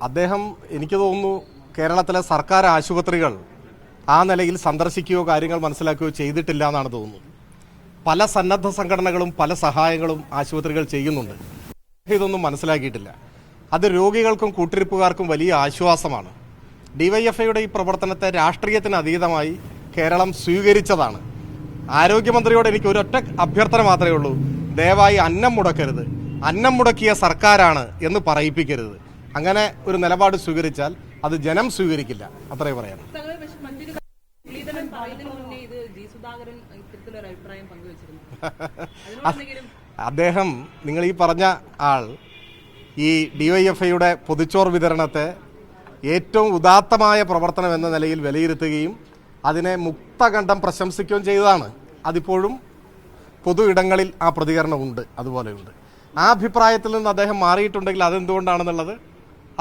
അദ്ദേഹം എനിക്ക് തോന്നുന്നു കേരളത്തിലെ സർക്കാർ ആശുപത്രികൾ ആ നിലയിൽ സന്ദർശിക്കുകയോ കാര്യങ്ങൾ മനസ്സിലാക്കുകയോ ചെയ്തിട്ടില്ല എന്നാണ് തോന്നുന്നത്. പല സന്നദ്ധ സംഘടനകളും പല സഹായങ്ങളും ആശുപത്രികൾ ചെയ്യുന്നുണ്ട്. ഇതൊന്നും മനസ്സിലാക്കിയിട്ടില്ല. അത് രോഗികൾക്കും കൂട്ടിരിപ്പുകാർക്കും വലിയ ആശ്വാസമാണ്. ഡിവൈഎഫ്ഐയുടെ ഈ പ്രവർത്തനത്തെ രാഷ്ട്രീയത്തിന് അതീതമായി കേരളം സ്വീകരിച്ചതാണ്. ആരോഗ്യമന്ത്രിയോട് എനിക്ക് ഒരൊറ്റ അഭ്യർത്ഥന മാത്രമേ ഉള്ളൂ, ദയവായി അന്നം മുടക്കരുത്, അന്നം മുടക്കിയ സർക്കാരാണ് എന്ന് പറയിപ്പിക്കരുത്. അങ്ങനെ ഒരു നിലപാട് സ്വീകരിച്ചാൽ അത് ജനം സ്വീകരിക്കില്ല, അത്രേ പറയാം. അദ്ദേഹം, നിങ്ങൾ ഈ പറഞ്ഞ ആൾ, ഈ ഡിവൈഎഫ്ഐയുടെ പൊതിച്ചോറ് വിതരണത്തെ ഏറ്റവും ഉദാത്തമായ പ്രവർത്തനം എന്ന നിലയിൽ വിലയിരുത്തുകയും അതിനെ മുക്തകണ്ഠം പ്രശംസിക്കുകയും ചെയ്തതാണ്. അതിപ്പോഴും പൊതു ഇടങ്ങളിൽ ആ പ്രതികരണമുണ്ട്, അതുപോലെയുണ്ട്. ആ അഭിപ്രായത്തിൽ നിന്ന് അദ്ദേഹം മാറിയിട്ടുണ്ടെങ്കിൽ അതെന്തുകൊണ്ടാണെന്നുള്ളത്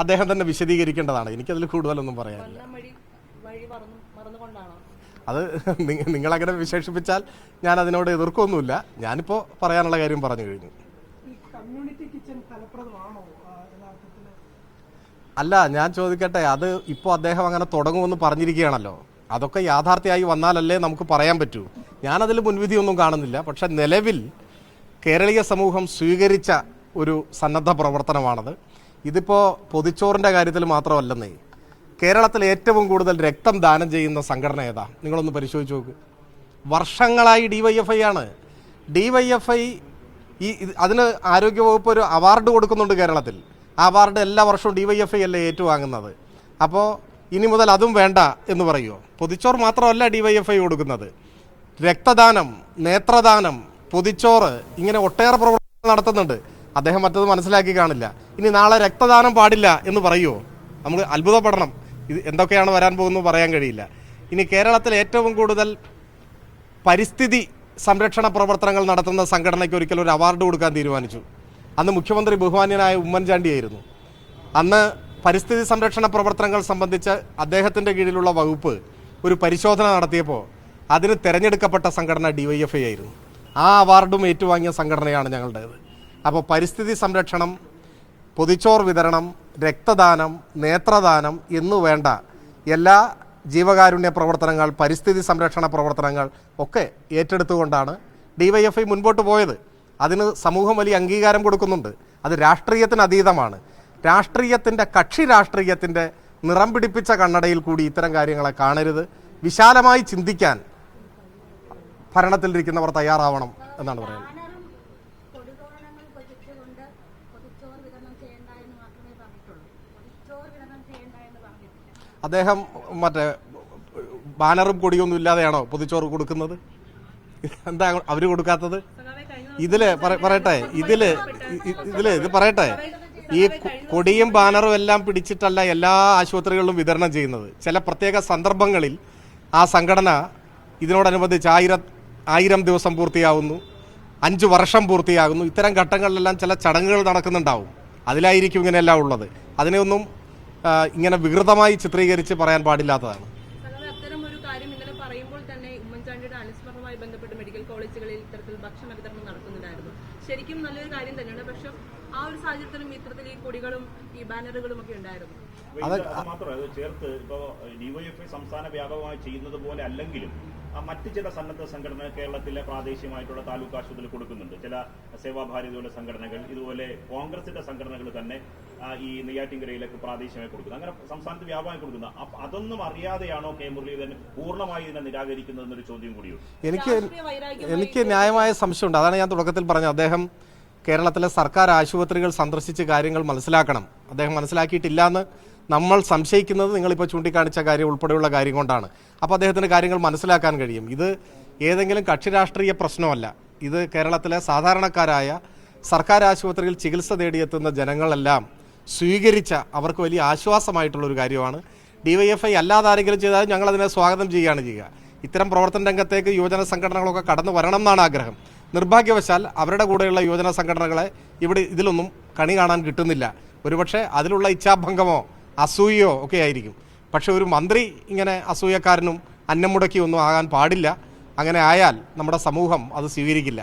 അദ്ദേഹം തന്നെ വിശദീകരിക്കേണ്ടതാണ്. എനിക്കതിൽ കൂടുതലൊന്നും പറയാനില്ല. അത് നിങ്ങളങ്ങനെ വിശേഷിപ്പിച്ചാൽ ഞാൻ അതിനോട് എതിർക്കൊന്നുമില്ല. ഞാനിപ്പോൾ പറയാനുള്ള കാര്യം പറഞ്ഞു കഴിഞ്ഞു. അല്ല, ഞാൻ ചോദിക്കട്ടെ, അത് ഇപ്പോൾ അദ്ദേഹം അങ്ങനെ തുടങ്ങുമെന്ന് പറഞ്ഞിരിക്കുകയാണല്ലോ. അതൊക്കെ യാഥാർത്ഥ്യമായി വന്നാലല്ലേ നമുക്ക് പറയാൻ പറ്റൂ. ഞാനതിൽ മുൻവിധിയൊന്നും കാണുന്നില്ല. പക്ഷെ നിലവിൽ കേരളീയ സമൂഹം സ്വീകരിച്ച ഒരു സന്നദ്ധ പ്രവർത്തനമാണത്. ഇതിപ്പോൾ പൊതിച്ചോറിൻ്റെ കാര്യത്തിൽ മാത്രമല്ലെന്നേ, കേരളത്തിൽ ഏറ്റവും കൂടുതൽ രക്തം ദാനം ചെയ്യുന്ന സംഘടന ഏതാ? നിങ്ങളൊന്ന് പരിശോധിച്ച് നോക്ക്. വർഷങ്ങളായി ഡിവൈഎഫ്ഐ ആണ്. ഡിവൈഎഫ്ഐ അതിന് ആരോഗ്യവകുപ്പ് ഒരു അവാർഡ് കൊടുക്കുന്നുണ്ട് കേരളത്തിൽ. ആ അവാർഡ് എല്ലാ വർഷവും ഡിവൈഎഫ്ഐ അല്ലേ ഏറ്റുവാങ്ങുന്നത്. അപ്പോൾ ഇനി മുതൽ അതും വേണ്ട എന്ന് പറയുമോ? പൊതിച്ചോറ് മാത്രമല്ല ഡിവൈഎഫ്ഐ കൊടുക്കുന്നത്. രക്തദാനം, നേത്രദാനം, പൊതിച്ചോറ്, ഇങ്ങനെ ഒട്ടേറെ പ്രവർത്തനങ്ങൾ നടത്തുന്നുണ്ട്. അദ്ദേഹം മറ്റത് മനസ്സിലാക്കി കാണില്ല. ഇനി നാളെ രക്തദാനം പാടില്ല എന്ന് പറയുമോ? നമുക്ക് അത്ഭുതപ്പെടണം. ഇത് എന്തൊക്കെയാണ് വരാൻ പോകുന്നത് പറയാൻ കഴിയില്ല. ഇനി കേരളത്തിൽ ഏറ്റവും കൂടുതൽ പരിസ്ഥിതി സംരക്ഷണ പ്രവർത്തനങ്ങൾ നടത്തുന്ന സംഘടനയ്ക്ക് ഒരിക്കലും ഒരു അവാർഡ് കൊടുക്കാൻ തീരുമാനിച്ചു. അന്ന് മുഖ്യമന്ത്രി ബഹുമാന്യനായ ഉമ്മൻചാണ്ടിയായിരുന്നു. അന്ന് പരിസ്ഥിതി സംരക്ഷണ പ്രവർത്തനങ്ങൾ സംബന്ധിച്ച് അദ്ദേഹത്തിൻ്റെ കീഴിലുള്ള വകുപ്പ് ഒരു പരിശോധന നടത്തിയപ്പോൾ അതിന് തിരഞ്ഞെടുക്കപ്പെട്ട സംഘടന ഡിവൈഎഫ്ഐ ആയിരുന്നു. ആ അവാർഡും ഏറ്റുവാങ്ങിയ സംഘടനയാണ് ഞങ്ങളുടേത്. അപ്പോൾ പരിസ്ഥിതി സംരക്ഷണം, പൊതിച്ചോറ് വിതരണം, രക്തദാനം, നേത്രദാനം എന്നു വേണ്ട എല്ലാ ജീവകാരുണ്യ പ്രവർത്തനങ്ങൾ, പരിസ്ഥിതി സംരക്ഷണ പ്രവർത്തനങ്ങൾ ഒക്കെ ഏറ്റെടുത്തുകൊണ്ടാണ് ഡിവൈഎഫ്ഐ മുൻപോട്ട് പോയത്. അതിന് സമൂഹം വലിയ അംഗീകാരം കൊടുക്കുന്നുണ്ട്. അത് രാഷ്ട്രീയത്തിന് അതീതമാണ്. കക്ഷി രാഷ്ട്രീയത്തിൻ്റെ നിറം പിടിപ്പിച്ച കണ്ണടയിൽ കൂടി ഇത്തരം കാര്യങ്ങളെ കാണരുത്. വിശാലമായി ചിന്തിക്കാൻ ഭരണത്തിലിരിക്കുന്നവർ തയ്യാറാവണം എന്നാണ് പറയുന്നത്. അദ്ദേഹം മറ്റേ ബാനറും കൊടിയൊന്നും ഇല്ലാതെയാണോ പൊതിച്ചോറ് കൊടുക്കുന്നത്? എന്താ അവർ കൊടുക്കാത്തത്? പറയട്ടെ, ഈ കൊടിയും ബാനറും എല്ലാം പിടിച്ചിട്ടല്ല എല്ലാ ആശുപത്രികളിലും വിതരണം ചെയ്യുന്നത്. ചില പ്രത്യേക സന്ദർഭങ്ങളിൽ ആ സംഘടന ഇതിനോടനുബന്ധിച്ച് 1000 ദിവസം പൂർത്തിയാവുന്നു, 5 വർഷം പൂർത്തിയാകുന്നു. ഇത്തരം ഘട്ടങ്ങളിലെല്ലാം ചില ചടങ്ങുകൾ നടക്കുന്നുണ്ടാവും. അതിലായിരിക്കും ഇങ്ങനെയെല്ലാം ഉള്ളത്. അതിനെയൊന്നും ഇങ്ങനെ വികൃതമായി ചിത്രീകരിച്ച് പറയാൻ പാടില്ലാത്തതാണ്. അനുസ്മരണവുമായി ബന്ധപ്പെട്ട് മെഡിക്കൽ കോളേജുകളിൽ ഇത്തരത്തിൽ ഭക്ഷണ വിതരണം നടക്കുന്നുണ്ടായിരുന്നു. ശരിക്കും നല്ലൊരു കാര്യം തന്നെയാണ്. പക്ഷെ ആ ഒരു സാഹചര്യത്തിലും ഇത്തരത്തിൽ ഈ കൊടികളും ഈ ബാനറുകളും ഒക്കെ ഉണ്ടായിരുന്നു. മാത്രമല്ല, ചേർത്ത് ഇപ്പോൾ ഡിവൈഎഫ്ഐ സംസ്ഥാന വ്യാപകമായി ചെയ്യുന്നത് പോലെ അല്ലെങ്കിലും മറ്റ് ചില സന്നദ്ധ സംഘടനകൾ കേരളത്തിലെ പ്രാദേശികമായിട്ടുള്ള താലൂക്ക് ആശുപത്രിയിൽ കൊടുക്കുന്നുണ്ട്. ചില സേവാഭാരതിയുടെ സംഘടനകൾ, ഇതുപോലെ കോൺഗ്രസിന്റെ സംഘടനകൾ തന്നെ ഈ നെയ്യാറ്റിൻകരയിലേക്ക് പ്രാദേശികമായി കൊടുക്കുന്നത്. അങ്ങനെ സംസ്ഥാനത്ത് വ്യാപകമായി കൊടുക്കുന്നത്. അതൊന്നും അറിയാതെയാണോ കെ മുരളീധരൻ പൂർണ്ണമായി ഇതിനെ നിരാകരിക്കുന്നതെന്നൊരു ചോദ്യം കൂടിയോ? എനിക്ക് ന്യായമായ സംശയമുണ്ട്. അതാണ് ഞാൻ തുടക്കത്തിൽ പറഞ്ഞത്. അദ്ദേഹം കേരളത്തിലെ സർക്കാർ ആശുപത്രികൾ സന്ദർശിച്ച് കാര്യങ്ങൾ മനസ്സിലാക്കണം. അദ്ദേഹം മനസ്സിലാക്കിയിട്ടില്ല എന്ന് നമ്മൾ സംശയിക്കുന്നത് നിങ്ങളിപ്പോൾ ചൂണ്ടിക്കാണിച്ച കാര്യം ഉൾപ്പെടെയുള്ള കാര്യം കൊണ്ടാണ്. അപ്പോൾ അദ്ദേഹത്തിന് കാര്യങ്ങൾ മനസ്സിലാക്കാൻ കഴിയും. ഇത് ഏതെങ്കിലും കക്ഷി രാഷ്ട്രീയ പ്രശ്നമല്ല. ഇത് കേരളത്തിലെ സാധാരണക്കാരായ സർക്കാർ ആശുപത്രിയിൽ ചികിത്സ തേടിയെത്തുന്ന ജനങ്ങളെല്ലാം സ്വീകരിച്ച, അവർക്ക് വലിയ ആശ്വാസമായിട്ടുള്ളൊരു കാര്യമാണ്. ഡിവൈഎഫ്ഐ അല്ലാതെ ആരെങ്കിലും ചെയ്താൽ ഞങ്ങളതിനെ സ്വാഗതം ചെയ്യുകയാണ് ചെയ്യുക. ഇത്തരം പ്രവർത്തന രംഗത്തേക്ക് യുവജന സംഘടനകളൊക്കെ കടന്നു വരണം എന്നാണ് ആഗ്രഹം. നിർഭാഗ്യവശാൽ അവരുടെ കൂടെയുള്ള യുവജന സംഘടനകളെ ഇതിലൊന്നും കണി കാണാൻ കിട്ടുന്നില്ല. ഒരുപക്ഷെ അതിലുള്ള ഇച്ഛാഭംഗമോ അസൂയയോ ഒക്കെ ആയിരിക്കും. പക്ഷെ ഒരു മന്ത്രി ഇങ്ങനെ അസൂയക്കാരനും അന്നം മുടക്കിയൊന്നും ആകാൻ പാടില്ല. അങ്ങനെ ആയാൽ നമ്മുടെ സമൂഹം അത് സ്വീകരിക്കില്ല.